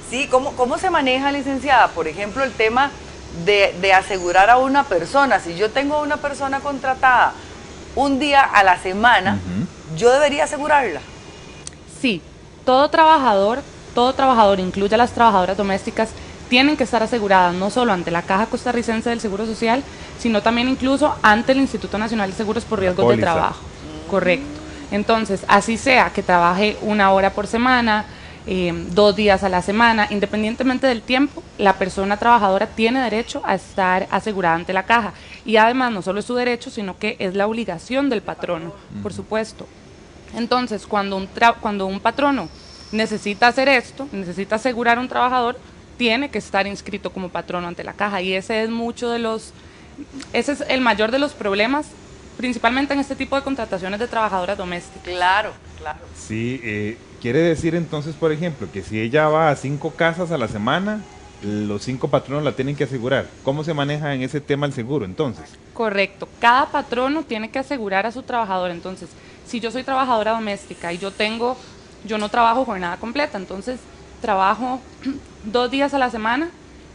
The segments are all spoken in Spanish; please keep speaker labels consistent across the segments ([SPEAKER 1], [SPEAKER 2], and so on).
[SPEAKER 1] Sí, ¿cómo se maneja, licenciada? Por ejemplo, el tema de asegurar a una persona. Si yo tengo a una persona contratada un día a la semana,
[SPEAKER 2] Ujú.
[SPEAKER 1] yo debería asegurarla.
[SPEAKER 3] Sí, todo trabajador, incluye a las trabajadoras domésticas, tienen que estar aseguradas no solo ante la Caja Costarricense del Seguro Social, sino también incluso ante el Instituto Nacional de Seguros por
[SPEAKER 2] La
[SPEAKER 3] riesgos de
[SPEAKER 2] póliza.
[SPEAKER 3] trabajo. Correcto. Entonces, así sea que trabaje 1 hora por semana, 2 días a la semana, independientemente del tiempo, la persona trabajadora tiene derecho a estar asegurada ante la caja. Y además, no solo es su derecho, sino que es la obligación del patrono, por supuesto. Entonces, cuando un patrono necesita hacer esto, necesita asegurar a un trabajador, tiene que estar inscrito como patrono ante la caja. Y ese es el mayor de los problemas, principalmente en este tipo de contrataciones de trabajadoras domésticas.
[SPEAKER 1] Claro, claro.
[SPEAKER 2] Sí, quiere decir entonces, por ejemplo, que si ella va a 5 casas a la semana, los 5 patronos la tienen que asegurar. ¿Cómo se maneja en ese tema el seguro entonces?
[SPEAKER 3] Correcto. Cada patrono tiene que asegurar a su trabajador. Entonces, si yo soy trabajadora doméstica y yo no trabajo jornada completa, entonces trabajo 2 días a la semana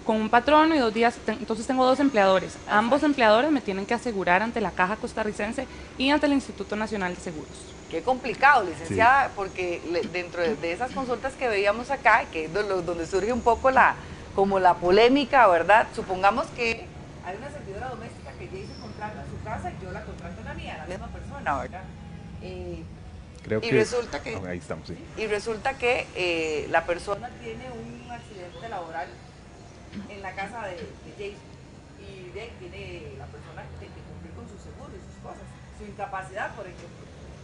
[SPEAKER 3] con un patrono y 2 días, entonces tengo 2 empleadores. Ambos empleadores me tienen que asegurar ante la Caja Costarricense y ante el Instituto Nacional de Seguros.
[SPEAKER 1] Qué complicado,
[SPEAKER 2] Sí.
[SPEAKER 1] licenciada, porque dentro de esas consultas que veíamos acá, que es donde surge un poco como la polémica, ¿verdad? Supongamos que hay una servidora doméstica que Jason contrata en su casa y yo la contrato en la mía, la misma persona, ¿verdad? Eh,
[SPEAKER 2] Creo
[SPEAKER 1] y
[SPEAKER 2] que...
[SPEAKER 1] resulta que,
[SPEAKER 2] ahí estamos, sí.
[SPEAKER 1] y resulta que la persona tiene un accidente laboral en la casa de Jason y tiene la persona que cumplir con su seguro y sus cosas, su incapacidad, por ejemplo.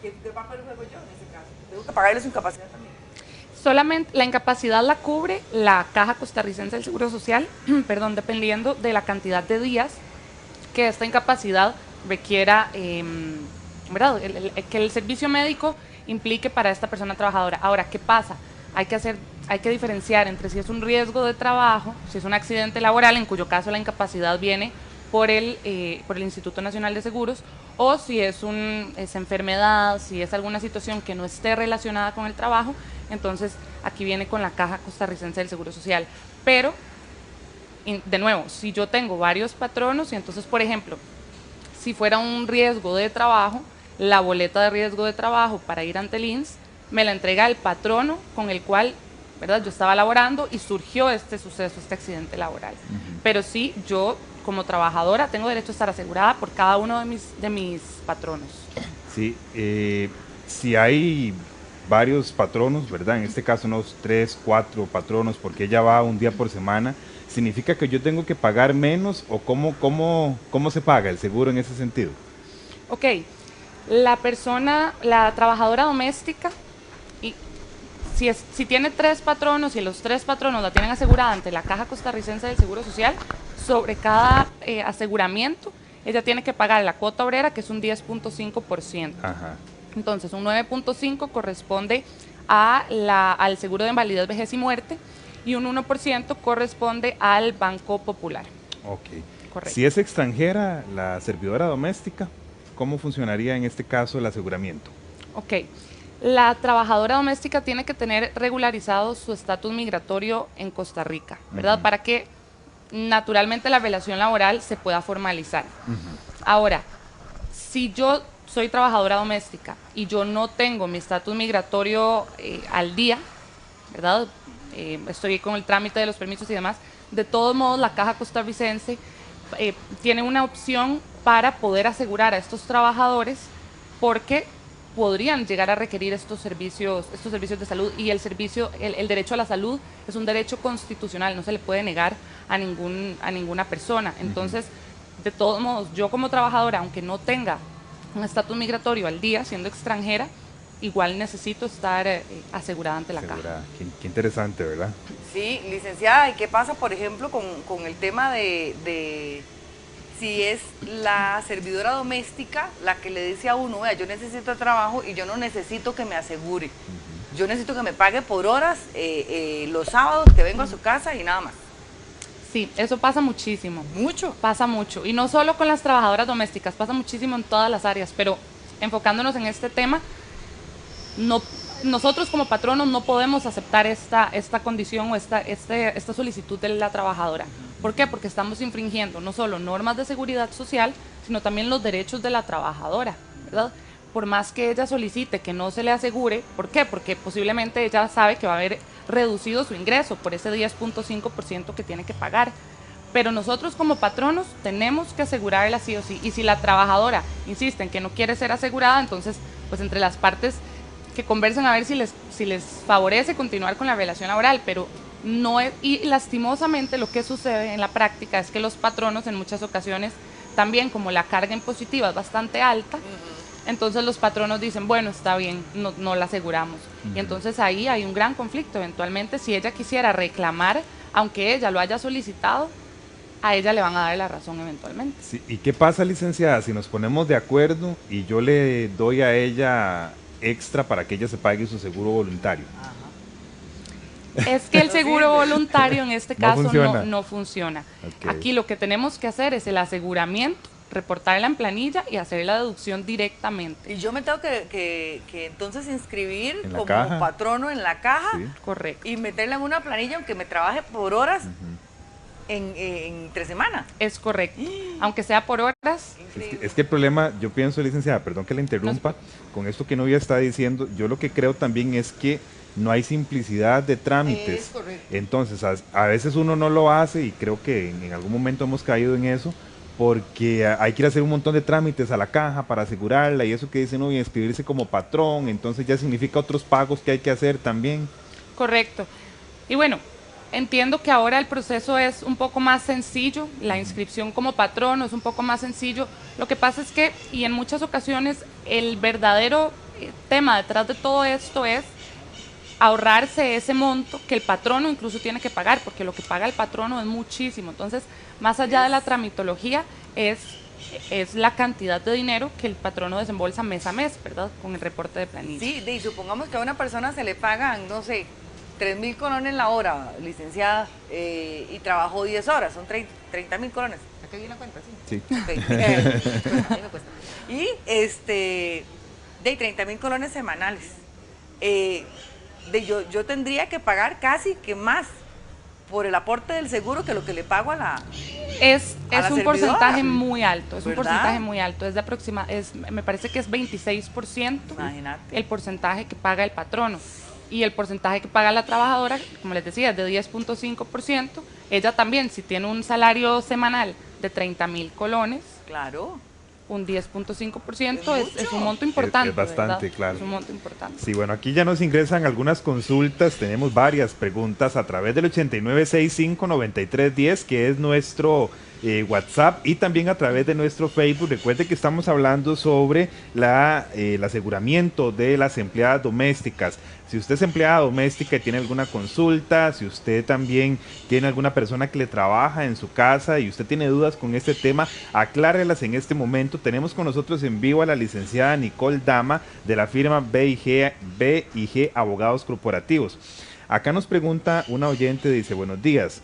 [SPEAKER 1] ¿Qué papel juego yo en ese caso? Tengo que pagarle su incapacidad también.
[SPEAKER 3] Solamente la incapacidad la cubre la Caja Costarricense del Seguro Social, perdón, dependiendo de la cantidad de días que esta incapacidad requiera, ¿verdad? Que el servicio médico implique para esta persona trabajadora. Ahora, ¿qué pasa? Hay que diferenciar entre si es un riesgo de trabajo, si es un accidente laboral, en cuyo caso la incapacidad viene por el Instituto Nacional de Seguros, o si es enfermedad, si es alguna situación que no esté relacionada con el trabajo, entonces aquí viene con la Caja Costarricense del Seguro Social. Pero, de nuevo, si yo tengo varios patronos y entonces, por ejemplo, si fuera un riesgo de trabajo, la boleta de riesgo de trabajo para ir ante el INS me la entrega el patrono con el cual, ¿verdad?, yo estaba laborando y surgió este suceso, este accidente laboral. Pero sí, yo como trabajadora tengo derecho a estar asegurada por cada uno de mis patronos.
[SPEAKER 2] Sí, si hay varios patronos, ¿verdad? En este caso unos 3, 4 patronos, porque ella va un día por semana, ¿significa que yo tengo que pagar menos o cómo se paga el seguro en ese sentido?
[SPEAKER 3] Ok, la trabajadora doméstica, y si tiene 3 patronos y los 3 patronos la tienen asegurada ante la Caja Costarricense del Seguro Social, sobre cada aseguramiento, ella tiene que pagar la cuota obrera, que es un 10.5%.
[SPEAKER 2] Ajá.
[SPEAKER 3] Entonces, un 9.5 corresponde al seguro de invalidez, vejez y muerte, y un 1% corresponde al Banco Popular.
[SPEAKER 2] Ok. Si
[SPEAKER 3] Correcto.
[SPEAKER 2] es extranjera la servidora doméstica, ¿cómo funcionaría en este caso el aseguramiento?
[SPEAKER 3] Ok. La trabajadora doméstica tiene que tener regularizado su estatus migratorio en Costa Rica, ¿verdad?
[SPEAKER 2] Ujú.
[SPEAKER 3] Para que naturalmente la relación laboral se pueda formalizar. Ahora, si yo soy trabajadora doméstica y yo no tengo mi estatus migratorio al día, ¿verdad? Estoy con el trámite de los permisos y demás, de todos modos la Caja Costarricense tiene una opción para poder asegurar a estos trabajadores porque podrían llegar a requerir estos servicios de salud, y el derecho a la salud es un derecho constitucional, no se le puede negar a ninguna persona. Entonces, de todos modos, yo como trabajadora, aunque no tenga un estatus migratorio al día, siendo extranjera, igual necesito estar asegurada ante la caja.
[SPEAKER 2] Asegurada. Qué interesante, ¿verdad?
[SPEAKER 1] Sí, licenciada, ¿y qué pasa, por ejemplo, con el tema de si es la servidora doméstica la que le dice a uno, vea, yo necesito trabajo y yo no necesito que me asegure? Yo necesito que me pague por horas los sábados que vengo a su casa y nada más.
[SPEAKER 3] Sí, eso pasa muchísimo.
[SPEAKER 1] Mucho.
[SPEAKER 3] Pasa mucho. Y no solo con las trabajadoras domésticas, pasa muchísimo en todas las áreas, pero enfocándonos en este tema, no, nosotros como patronos no podemos aceptar esta condición o esta solicitud de la trabajadora. ¿Por qué? Porque estamos infringiendo no solo normas de seguridad social, sino también los derechos de la trabajadora, ¿verdad? Por más que ella solicite que no se le asegure, ¿por qué? Porque posiblemente ella sabe que va a haber reducido su ingreso por ese 10.5% que tiene que pagar. Pero nosotros como patronos tenemos que asegurarla sí o sí. Y si la trabajadora insiste en que no quiere ser asegurada, entonces pues entre las partes que conversen a ver si les favorece continuar con la relación laboral, pero no es, y lastimosamente lo que sucede en la práctica es que los patronos en muchas ocasiones también, como la carga impositiva es bastante alta, entonces los patronos dicen, bueno, está bien, no la aseguramos. Y entonces ahí hay un gran conflicto. Eventualmente, si ella quisiera reclamar, aunque ella lo haya solicitado, a ella le van a dar la razón eventualmente.
[SPEAKER 2] Sí, ¿y qué pasa, licenciada, si nos ponemos de acuerdo y yo le doy a ella extra para que ella se pague su seguro voluntario?
[SPEAKER 3] Es que el seguro voluntario en este caso no funciona.
[SPEAKER 2] Okay.
[SPEAKER 3] Aquí lo que tenemos que hacer es el aseguramiento, reportarla en planilla y hacer la deducción directamente.
[SPEAKER 1] Y yo me tengo que entonces inscribir como
[SPEAKER 2] caja.
[SPEAKER 1] patrono en la caja.
[SPEAKER 2] Sí.
[SPEAKER 3] Correcto.
[SPEAKER 1] Y meterla en una planilla aunque me trabaje por horas entre semana.
[SPEAKER 3] Es correcto. Aunque sea por horas.
[SPEAKER 2] Es que el problema, yo pienso, licenciada, perdón que la interrumpa, con esto que Novia está diciendo, yo lo que creo también es que no hay simplicidad de trámites.
[SPEAKER 1] Es correcto.
[SPEAKER 2] Entonces, a veces uno no lo hace y creo que en algún momento hemos caído en eso, porque hay que ir a hacer un montón de trámites a la caja para asegurarla y eso que dicen, no, y inscribirse como patrón, entonces ya significa otros pagos que hay que hacer también.
[SPEAKER 3] Correcto. Y bueno, entiendo que ahora el proceso es un poco más sencillo, la inscripción como patrono es un poco más sencillo. Lo que pasa es que, y en muchas ocasiones, el verdadero tema detrás de todo esto es ahorrarse ese monto que el patrono incluso tiene que pagar, porque lo que paga el patrono es muchísimo. Entonces, más allá de la tramitología, es la cantidad de dinero que el patrono desembolsa mes a mes, ¿verdad? Con el reporte de planilla.
[SPEAKER 1] Sí, y supongamos que a una persona se le pagan, no sé, 3.000 colones la hora, licenciada, y trabajó 10 horas, son 30.000 colones. ¿A qué viene la cuenta? Sí. Okay. Y de 30.000 colones semanales. Yo tendría que pagar casi que más por el aporte del seguro que lo que le pago a la
[SPEAKER 3] Es
[SPEAKER 1] la
[SPEAKER 3] un porcentaje muy alto,
[SPEAKER 1] ¿verdad?
[SPEAKER 3] es de me parece que es 26%.
[SPEAKER 1] Imagínate.
[SPEAKER 3] El porcentaje que paga el patrono. Y el porcentaje que paga la trabajadora, como les decía, es de 10.5%. Ella también, si tiene un salario semanal de 30.000 colones,
[SPEAKER 1] claro,
[SPEAKER 3] un 10.5% es un monto importante.
[SPEAKER 2] Es bastante,
[SPEAKER 3] ¿verdad?
[SPEAKER 2] claro.
[SPEAKER 3] Es un monto importante.
[SPEAKER 2] Sí, bueno, aquí ya nos ingresan algunas consultas, tenemos varias preguntas a través del 8965-9310, que es nuestro WhatsApp, y también a través de nuestro Facebook. Recuerde que estamos hablando sobre el aseguramiento de las empleadas domésticas. Si usted es empleada doméstica y tiene alguna consulta, si usted también tiene alguna persona que le trabaja en su casa y usted tiene dudas con este tema, aclárelas en este momento. Tenemos con nosotros en vivo a la licenciada Nicole Dama de la firma B&G Abogados Corporativos. Acá nos pregunta una oyente, dice, buenos días,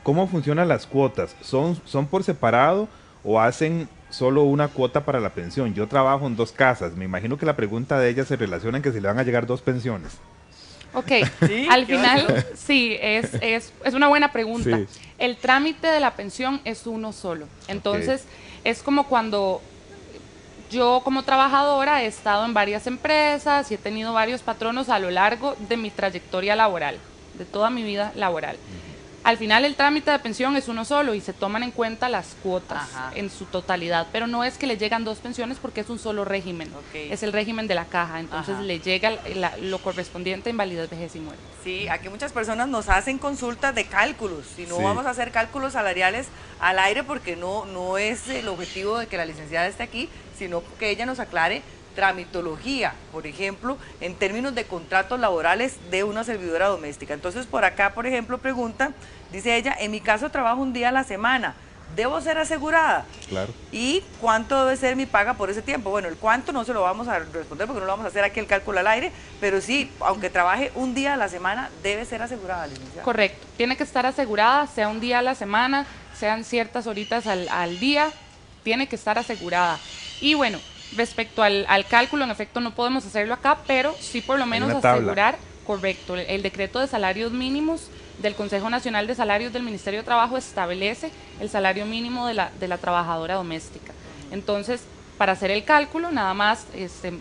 [SPEAKER 2] ¿cómo funcionan las cuotas? ¿Son por separado o hacen solo una cuota para la pensión? Yo trabajo en 2 casas. Me imagino que la pregunta de ella se relaciona en que se le van a llegar 2 pensiones.
[SPEAKER 3] Ok,
[SPEAKER 1] ¿Sí?
[SPEAKER 3] al final, sí, es una buena pregunta.
[SPEAKER 2] Sí.
[SPEAKER 3] El trámite de la pensión es uno solo. Entonces, es como cuando yo como trabajadora he estado en varias empresas y he tenido varios patronos a lo largo de mi trayectoria laboral, de toda mi vida laboral. Al final el trámite de pensión es uno solo y se toman en cuenta las cuotas en su totalidad, pero no es que le llegan 2 pensiones porque es un solo régimen, es el régimen de la caja, entonces le llega lo correspondiente a invalidez, vejez y muerte.
[SPEAKER 1] Sí, aquí muchas personas nos hacen consultas de cálculos y no vamos a hacer cálculos salariales al aire porque no es el objetivo de que la licenciada esté aquí, sino que ella nos aclare tramitología, por ejemplo, en términos de contratos laborales de una servidora doméstica. Entonces, por acá, por ejemplo, pregunta, dice ella, en mi caso trabajo un día a la semana, ¿debo ser asegurada?
[SPEAKER 2] Claro.
[SPEAKER 1] ¿Y cuánto debe ser mi paga por ese tiempo? Bueno, el cuánto no se lo vamos a responder porque no lo vamos a hacer aquí el cálculo al aire, pero sí, aunque trabaje un día a la semana, debe ser asegurada, licenciada.
[SPEAKER 3] Correcto, tiene que estar asegurada, sea un día a la semana, sean ciertas horitas al día, tiene que estar asegurada. Y bueno, Respecto al cálculo, en efecto no podemos hacerlo acá, pero sí por lo menos
[SPEAKER 2] una tabla.
[SPEAKER 3] asegurar, correcto, el decreto de salarios mínimos del Consejo Nacional de Salarios del Ministerio de Trabajo establece el salario mínimo de la trabajadora doméstica. Entonces, para hacer el cálculo, nada más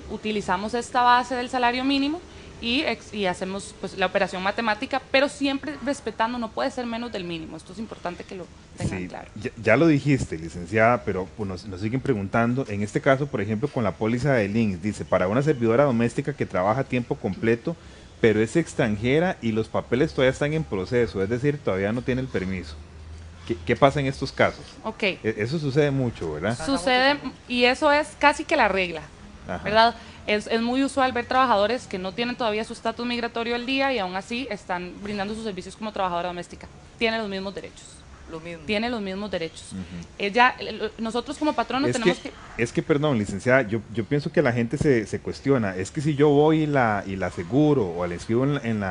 [SPEAKER 3] utilizamos esta base del salario mínimo y hacemos pues la operación matemática, pero siempre respetando, no puede ser menos del mínimo. Esto es importante que lo tengan
[SPEAKER 2] Sí,
[SPEAKER 3] claro.
[SPEAKER 2] ya lo dijiste, licenciada, pero pues, nos siguen preguntando. En este caso, por ejemplo, con la póliza de INSS, dice, para una servidora doméstica que trabaja a tiempo completo, pero es extranjera y los papeles todavía están en proceso, es decir, todavía no tiene el permiso. ¿Qué pasa en estos casos?
[SPEAKER 3] Ok.
[SPEAKER 2] Eso sucede mucho, ¿verdad?
[SPEAKER 3] Sucede, y eso es casi que la regla,
[SPEAKER 2] Ajá.
[SPEAKER 3] ¿verdad? Es muy usual ver trabajadores que no tienen todavía su estatus migratorio al día y aún así están brindando sus servicios como trabajadora doméstica. Tiene los mismos derechos.
[SPEAKER 1] Lo mismo.
[SPEAKER 3] Tiene los mismos derechos.
[SPEAKER 2] Ujú.
[SPEAKER 3] Nosotros como patronos
[SPEAKER 2] Es
[SPEAKER 3] tenemos
[SPEAKER 2] que, es que, perdón, licenciada, yo pienso que la gente se cuestiona. Es que si yo voy y la aseguro o la inscribo en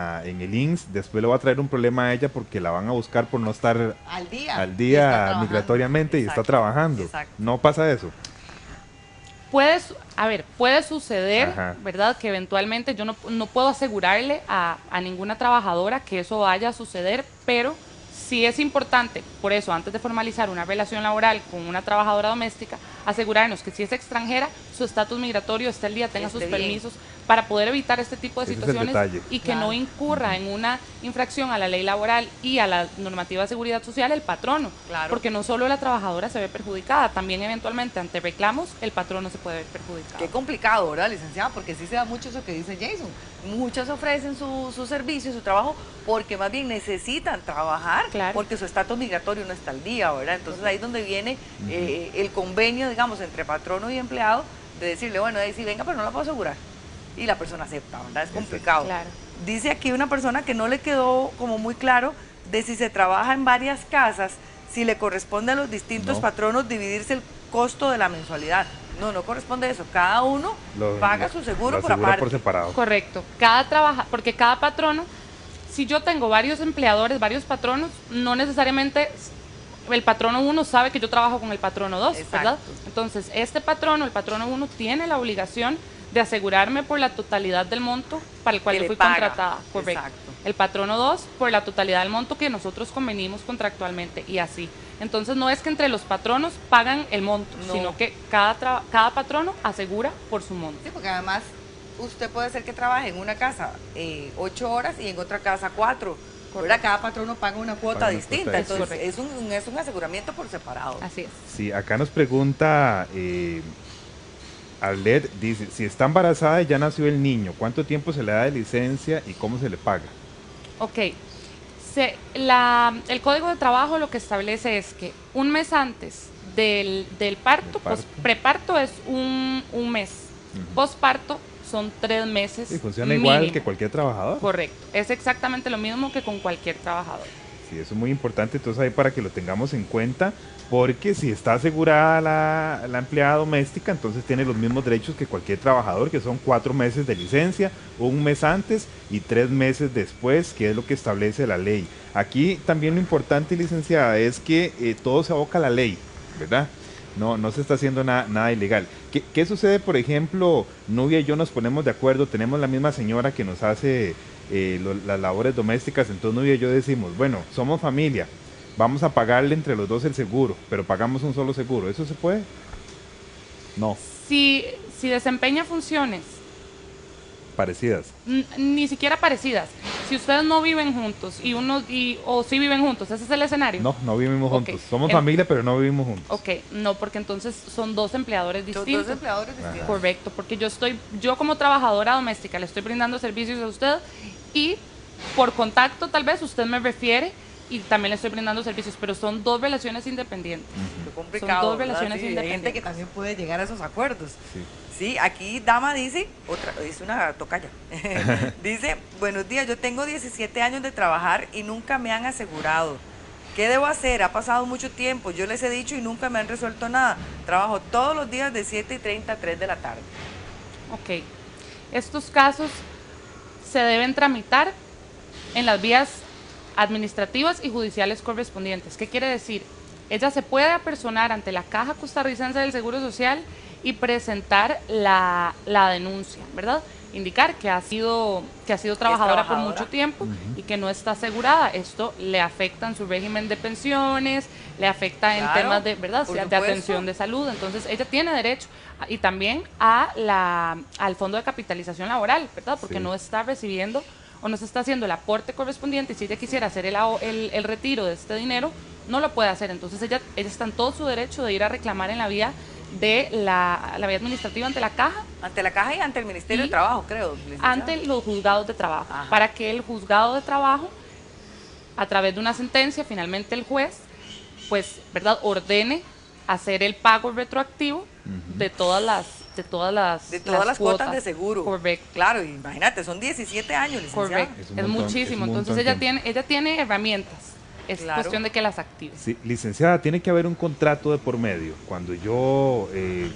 [SPEAKER 2] el INSS, después le va a traer un problema a ella porque la van a buscar por no estar
[SPEAKER 1] Al día.
[SPEAKER 2] al
[SPEAKER 1] Y está
[SPEAKER 2] día
[SPEAKER 1] trabajando.
[SPEAKER 2] migratoriamente y está
[SPEAKER 1] Exacto,
[SPEAKER 2] trabajando.
[SPEAKER 1] exacto.
[SPEAKER 2] ¿No pasa eso?
[SPEAKER 3] puede suceder,
[SPEAKER 2] Ajá.
[SPEAKER 3] ¿verdad? Que eventualmente yo no puedo asegurarle a ninguna trabajadora que eso vaya a suceder, pero sí es importante, por eso, antes de formalizar una relación laboral con una trabajadora doméstica, asegurarnos que si es extranjera, su estatus migratorio esté al día, tenga
[SPEAKER 1] Esté
[SPEAKER 3] sus
[SPEAKER 1] bien.
[SPEAKER 3] permisos, para poder evitar este tipo de
[SPEAKER 2] Ese es el
[SPEAKER 3] situaciones
[SPEAKER 2] detalle.
[SPEAKER 3] y que no
[SPEAKER 1] Claro.
[SPEAKER 3] incurra en una infracción a la ley laboral y a la normativa de seguridad social el patrono.
[SPEAKER 1] Claro.
[SPEAKER 3] Porque no solo la trabajadora se ve perjudicada, también eventualmente ante reclamos el patrono se puede ver perjudicado.
[SPEAKER 1] Qué complicado, ¿verdad, licenciada? Porque sí se da mucho eso que dice Jason. Muchas ofrecen su servicio, su trabajo, porque más bien necesitan trabajar,
[SPEAKER 3] Claro.
[SPEAKER 1] porque su estatus migratorio no está al día, ¿verdad? Entonces ahí es donde viene el convenio, digamos, entre patrono y empleado, de decirle, bueno, ahí sí, venga, pero no la puedo asegurar. Y la persona acepta, ¿verdad? Es complicado.
[SPEAKER 3] Claro.
[SPEAKER 1] Dice aquí una persona que no le quedó como muy claro de si se trabaja en varias casas, si le corresponde a los distintos
[SPEAKER 2] No.
[SPEAKER 1] patronos dividirse el costo de la mensualidad. No, no corresponde eso. Cada uno paga su seguro
[SPEAKER 2] lo
[SPEAKER 1] por
[SPEAKER 2] asegura
[SPEAKER 1] aparte.
[SPEAKER 2] por separado.
[SPEAKER 3] Correcto. Porque cada patrono, si yo tengo varios empleadores, varios patronos, no necesariamente el patrono 1 sabe que yo trabajo con el patrono 2,
[SPEAKER 1] Exacto.
[SPEAKER 3] ¿verdad? Entonces, este patrono, el patrono 1, tiene la obligación de asegurarme por la totalidad del monto para el cual
[SPEAKER 1] Que
[SPEAKER 3] yo
[SPEAKER 1] le
[SPEAKER 3] fui
[SPEAKER 1] paga.
[SPEAKER 3] contratada. Correcto.
[SPEAKER 1] Exacto.
[SPEAKER 3] El patrono 2 por la totalidad del monto que nosotros convenimos contractualmente y así. Entonces, no es que entre los patronos pagan el monto,
[SPEAKER 1] No.
[SPEAKER 3] sino que cada patrono asegura por su monto.
[SPEAKER 1] Sí, porque además usted puede ser que trabaje en una casa 8 horas y en otra casa 4. ¿Verdad? Cada patrono paga una cuota
[SPEAKER 2] Paga una
[SPEAKER 1] distinta.
[SPEAKER 2] cuota
[SPEAKER 1] Entonces
[SPEAKER 3] distinta.
[SPEAKER 1] es un aseguramiento por separado.
[SPEAKER 3] Así es.
[SPEAKER 2] Sí, acá nos pregunta Arlet, dice, si está embarazada y ya nació el niño, ¿cuánto tiempo se le da de licencia y cómo se le paga?
[SPEAKER 3] Ok. El Código de Trabajo lo que establece es que un mes antes del parto, pues preparto es un mes, posparto son 3 meses.
[SPEAKER 2] Sí, funciona igual
[SPEAKER 3] mínimo.
[SPEAKER 2] que cualquier trabajador.
[SPEAKER 3] Correcto, es exactamente lo mismo que con cualquier trabajador.
[SPEAKER 2] Sí, eso es muy importante, entonces ahí para que lo tengamos en cuenta, porque si está asegurada la empleada doméstica, entonces tiene los mismos derechos que cualquier trabajador, que son 4 meses de licencia, un mes antes y 3 meses después, que es lo que establece la ley. Aquí también lo importante, licenciada, es que todo se aboca a la ley, ¿verdad? No se está haciendo nada ilegal. ¿Qué sucede, por ejemplo, Nubia y yo nos ponemos de acuerdo, tenemos la misma señora que nos hace las labores domésticas, entonces Nubia y yo decimos, bueno, somos familia, vamos a pagarle entre los dos el seguro, pero pagamos un solo seguro, ¿eso se puede? No,
[SPEAKER 3] Si desempeña funciones,
[SPEAKER 2] parecidas.
[SPEAKER 3] ni siquiera parecidas, si ustedes no viven juntos o sí viven juntos, ese es el escenario.
[SPEAKER 2] No vivimos
[SPEAKER 3] Ok.
[SPEAKER 2] juntos, somos familia, pero no vivimos juntos.
[SPEAKER 3] Ok, no, porque entonces son 2 empleadores
[SPEAKER 1] Son
[SPEAKER 3] distintos.
[SPEAKER 1] 2 empleadores distintos.
[SPEAKER 3] Correcto, porque yo como trabajadora doméstica le estoy brindando servicios a usted y por contacto tal vez usted me refiere y también le estoy brindando servicios, pero son 2 relaciones independientes.
[SPEAKER 1] Qué complicado.
[SPEAKER 3] Son 2
[SPEAKER 1] ¿verdad?
[SPEAKER 3] relaciones
[SPEAKER 1] Sí, hay gente que
[SPEAKER 3] independientes.
[SPEAKER 1] también puede llegar a esos acuerdos.
[SPEAKER 2] Sí.
[SPEAKER 1] Sí, aquí Dama dice, es una tocaya. Dice, buenos días, yo tengo 17 años de trabajar y nunca me han asegurado. ¿Qué debo hacer? Ha pasado mucho tiempo, yo les he dicho y nunca me han resuelto nada. Trabajo todos los días de 7:30 a 3 de la tarde.
[SPEAKER 3] Ok, estos casos se deben tramitar en las vías administrativas y judiciales correspondientes. ¿Qué quiere decir? Ella se puede apersonar ante la Caja Costarricense del Seguro Social y presentar la denuncia, ¿verdad? Indicar que ha sido trabajadora por mucho tiempo y que no está asegurada. Esto le afecta en su régimen de pensiones, le afecta en temas de, ¿verdad? De atención de salud. Entonces, ella tiene derecho y también al fondo de capitalización laboral, ¿verdad? Porque no está recibiendo o no se está haciendo el aporte correspondiente, y si ella quisiera hacer el retiro de este dinero, no lo puede hacer. Entonces, ella está en todo su derecho de ir a reclamar en la vía de la vía administrativa ante la caja.
[SPEAKER 1] Ante la caja y ante el Ministerio de Trabajo, creo.
[SPEAKER 3] Ante los juzgados de trabajo. Para que el juzgado de trabajo, a través de una sentencia, finalmente el juez, pues, ¿verdad?, ordene hacer el pago retroactivo de todas las
[SPEAKER 1] cuotas de seguro.
[SPEAKER 3] Correcto.
[SPEAKER 1] Claro, imagínate, son 17 años, licenciada.
[SPEAKER 3] Correcto. Es muchísimo. Entonces ella tiene herramientas. Es cuestión de que las active.
[SPEAKER 2] Sí, licenciada, tiene que haber un contrato de por medio cuando yo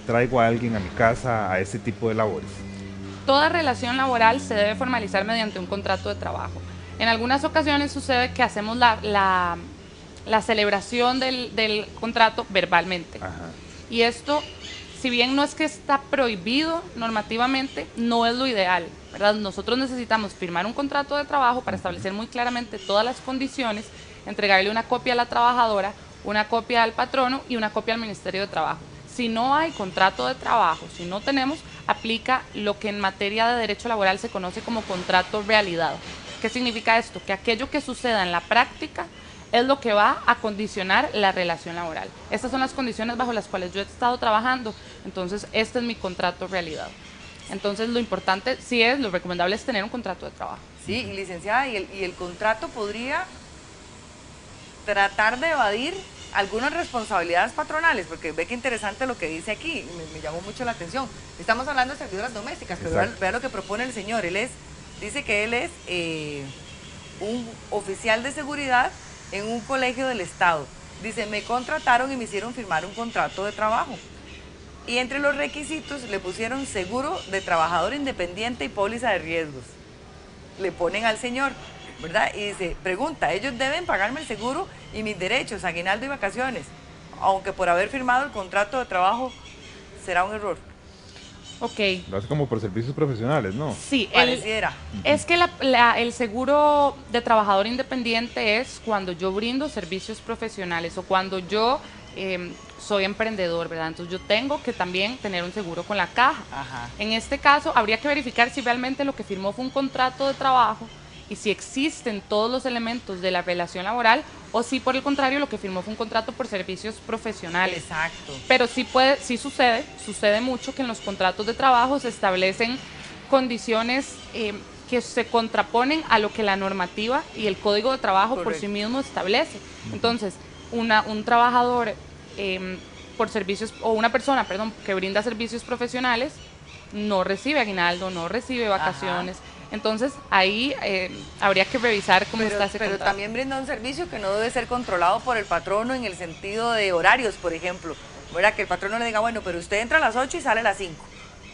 [SPEAKER 2] traigo a alguien a mi casa a ese tipo de labores.
[SPEAKER 3] Toda relación laboral se debe formalizar mediante un contrato de trabajo. En algunas ocasiones sucede que hacemos la celebración del contrato verbalmente.
[SPEAKER 2] Ajá.
[SPEAKER 3] Y esto, si bien no es que está prohibido normativamente, no es lo ideal, ¿verdad? Nosotros necesitamos firmar un contrato de trabajo para establecer muy claramente todas las condiciones, entregarle una copia a la trabajadora, una copia al patrono y una copia al Ministerio de Trabajo. Si no hay contrato de trabajo, si no tenemos, aplica lo que en materia de derecho laboral se conoce como contrato realidad. ¿Qué significa esto? Que aquello que suceda en la práctica es lo que va a condicionar la relación laboral. Estas son las condiciones bajo las cuales yo he estado trabajando, entonces este es mi contrato realidad. Entonces lo importante lo recomendable es tener un contrato de trabajo.
[SPEAKER 1] Sí, y licenciada, y el contrato podría tratar de evadir algunas responsabilidades patronales, porque ve que interesante lo que dice aquí, me llamó mucho la atención. Estamos hablando de servidoras domésticas, pero vea lo que propone el señor. Dice que él es un oficial de seguridad en un colegio del Estado. Dice, me contrataron y me hicieron firmar un contrato de trabajo. Y entre los requisitos le pusieron seguro de trabajador independiente y póliza de riesgos. Le ponen al señor, ¿verdad? Y dice, pregunta, ellos deben pagarme el seguro y mis derechos, aguinaldo y vacaciones, aunque por haber firmado el contrato de trabajo será un error.
[SPEAKER 3] Ok.
[SPEAKER 2] Lo hace como por servicios profesionales, ¿no?
[SPEAKER 3] Sí,
[SPEAKER 1] pareciera.
[SPEAKER 3] Es que el seguro de trabajador independiente es cuando yo brindo servicios profesionales o cuando yo soy emprendedor, ¿verdad? Entonces yo tengo que también tener un seguro con la caja.
[SPEAKER 1] Ajá.
[SPEAKER 3] En este caso habría que verificar si realmente lo que firmó fue un contrato de trabajo y si existen todos los elementos de la relación laboral o si por el contrario lo que firmó fue un contrato por servicios profesionales.
[SPEAKER 1] Exacto.
[SPEAKER 3] Pero sí sucede mucho que en los contratos de trabajo se establecen condiciones que se contraponen a lo que la normativa y el Código de Trabajo por sí mismo establece. Entonces, un trabajador por servicios, o una persona, perdón, que brinda servicios profesionales no recibe aguinaldo, no recibe vacaciones. Ajá. Entonces, ahí habría que revisar cómo está ese contrato.
[SPEAKER 1] Pero también brinda un servicio que no debe ser controlado por el patrono en el sentido de horarios, por ejemplo. ¿Verdad? Que el patrono le diga, bueno, pero usted entra a las 8 y sale a las 5.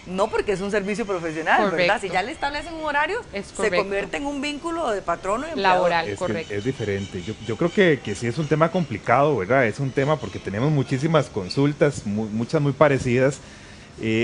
[SPEAKER 1] No, porque es un servicio profesional, correcto, ¿verdad? Si ya le establecen un horario, se convierte en un vínculo de patrono y empleador.
[SPEAKER 3] Laboral, correcto.
[SPEAKER 2] Es diferente. Yo creo que sí es un tema complicado, ¿verdad? Es un tema porque tenemos muchísimas consultas, muchas muy parecidas.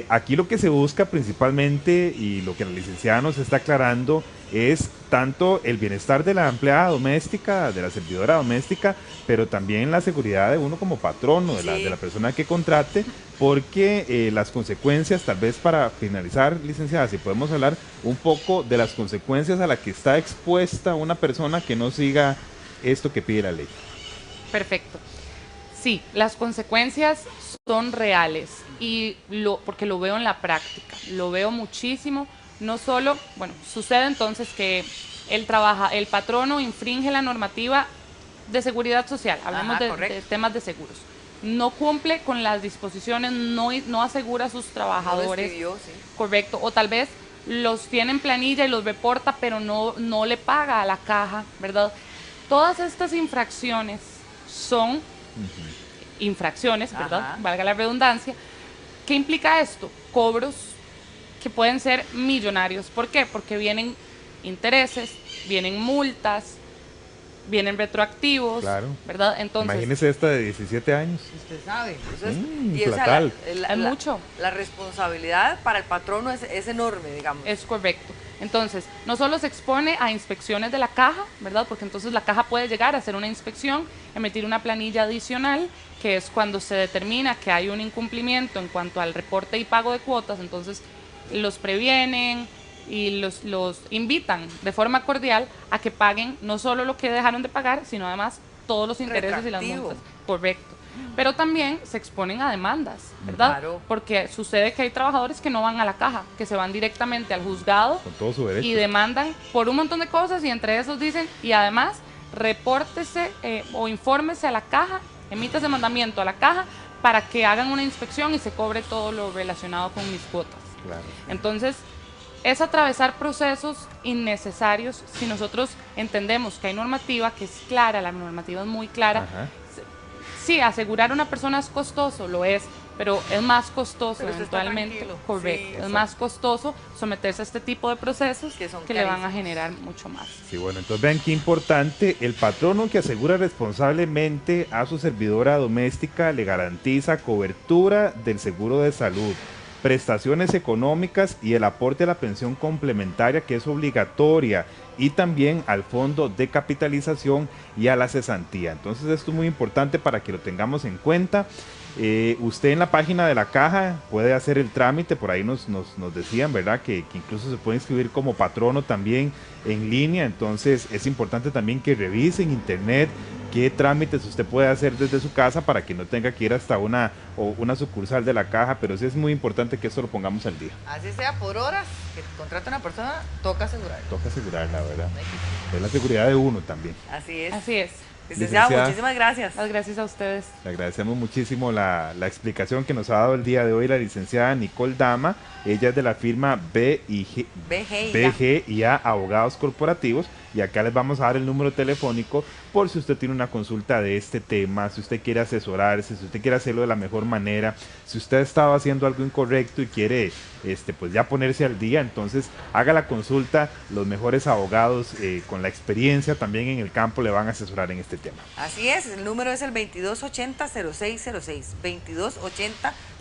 [SPEAKER 2] Aquí lo que se busca principalmente y lo que la licenciada nos está aclarando es tanto el bienestar de la empleada doméstica, de la servidora doméstica, pero también la seguridad de uno como patrono, de la persona que contrate, porque las consecuencias, tal vez para finalizar, licenciada, si podemos hablar un poco de las consecuencias a las que está expuesta una persona que no siga esto que pide la ley.
[SPEAKER 3] Perfecto. Sí, las consecuencias son reales y porque lo veo en la práctica, lo veo muchísimo. No solo, bueno, sucede entonces que el patrono infringe la normativa de seguridad social, hablemos de temas de seguros, no cumple con las disposiciones, no asegura a sus trabajadores, correcto, o tal vez los tiene en planilla y los reporta, pero no le paga a la caja, ¿verdad? Todas estas infracciones son infracciones, ¿verdad? Valga la redundancia. ¿Qué implica esto? Cobros que pueden ser millonarios. ¿Por qué? Porque vienen intereses, vienen multas, vienen retroactivos,
[SPEAKER 2] Claro.
[SPEAKER 3] ¿verdad? Entonces,
[SPEAKER 2] Imagínese esta de 17 años.
[SPEAKER 1] Usted sabe. Eso es,
[SPEAKER 2] Mm,
[SPEAKER 1] y o sea,
[SPEAKER 2] platal.
[SPEAKER 3] Es mucho.
[SPEAKER 1] La responsabilidad para el patrono es enorme, digamos.
[SPEAKER 3] es correcto. Entonces, no solo se expone a inspecciones de la caja, ¿verdad? Porque entonces la caja puede llegar a hacer una inspección, emitir una planilla adicional, que es cuando se determina que hay un incumplimiento en cuanto al reporte y pago de cuotas, entonces los previenen y los invitan de forma cordial a que paguen no solo lo que dejaron de pagar, sino además todos los intereses y las
[SPEAKER 1] Retroactivo.
[SPEAKER 3] multas. Correcto. Pero también se exponen a demandas, ¿verdad?
[SPEAKER 1] Claro.
[SPEAKER 3] Porque sucede que hay trabajadores que no van a la caja, que se van directamente al juzgado
[SPEAKER 2] Con todo su derecho.
[SPEAKER 3] y demandan por un montón de cosas y entre esos dicen, y además repórtese o infórmese a la caja, emita ese mandamiento a la caja para que hagan una inspección y se cobre todo lo relacionado con mis cuotas.
[SPEAKER 2] Claro.
[SPEAKER 3] Entonces, es atravesar procesos innecesarios si nosotros entendemos que hay normativa, que es clara, la normativa es muy clara.
[SPEAKER 2] Ajá.
[SPEAKER 3] Sí, asegurar a una persona es costoso, lo es, pero es más costoso
[SPEAKER 1] Pero usted está
[SPEAKER 3] eventualmente,
[SPEAKER 1] tranquilo.
[SPEAKER 3] correcto,
[SPEAKER 1] Sí,
[SPEAKER 3] es más costoso someterse a este tipo de procesos
[SPEAKER 1] Que son
[SPEAKER 3] le van a
[SPEAKER 1] carísimos.
[SPEAKER 3] generar mucho más.
[SPEAKER 2] Sí, bueno, entonces vean qué importante, el patrono que asegura responsablemente a su servidora doméstica le garantiza cobertura del seguro de salud, prestaciones económicas y el aporte a la pensión complementaria que es obligatoria y también al fondo de capitalización y a la cesantía. Entonces esto es muy importante para que lo tengamos en cuenta. Usted en la página de la caja puede hacer el trámite, por ahí nos decían, ¿verdad? Que incluso se puede inscribir como patrono también en línea, entonces es importante también que revise en internet qué trámites usted puede hacer desde su casa para que no tenga que ir hasta una sucursal de la caja, pero sí es muy importante que esto lo pongamos al día.
[SPEAKER 1] Así sea por horas que contrata una persona, toca asegurar.
[SPEAKER 2] Toca asegurarla, ¿verdad? Es la seguridad de uno también.
[SPEAKER 1] Así es.
[SPEAKER 3] Así es.
[SPEAKER 1] Licenciada,
[SPEAKER 2] Licenciada.
[SPEAKER 1] muchísimas gracias.
[SPEAKER 3] Las gracias a ustedes.
[SPEAKER 2] Le agradecemos muchísimo la explicación que nos ha dado el día de hoy la licenciada Nicole Dama. Ella es de la firma BG&A Abogados Corporativos. Y acá les vamos a dar el número telefónico por si usted tiene una consulta de este tema, si usted quiere asesorarse, si usted quiere hacerlo de la mejor manera, si usted estaba haciendo algo incorrecto y quiere pues ya ponerse al día, entonces haga la consulta. Los mejores abogados con la experiencia también en el campo le van a asesorar en este tema.
[SPEAKER 1] Así es, el número es el 2280-0606.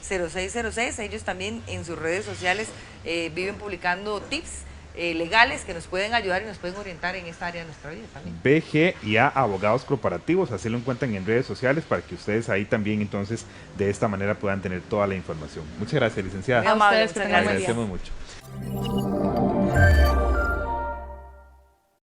[SPEAKER 1] 2280-0606. Ellos también en sus redes sociales viven publicando tips legales que nos pueden ayudar y nos pueden orientar en esta área de nuestra vida también.
[SPEAKER 2] BG&A Abogados Corporativos, así lo encuentran en redes sociales para que ustedes ahí también entonces de esta manera puedan tener toda la información. Muchas gracias, licenciada.
[SPEAKER 1] Muy amable,
[SPEAKER 3] ustedes, que
[SPEAKER 1] muchas
[SPEAKER 3] tengan
[SPEAKER 2] Le
[SPEAKER 3] buen día.
[SPEAKER 2] agradecemos mucho.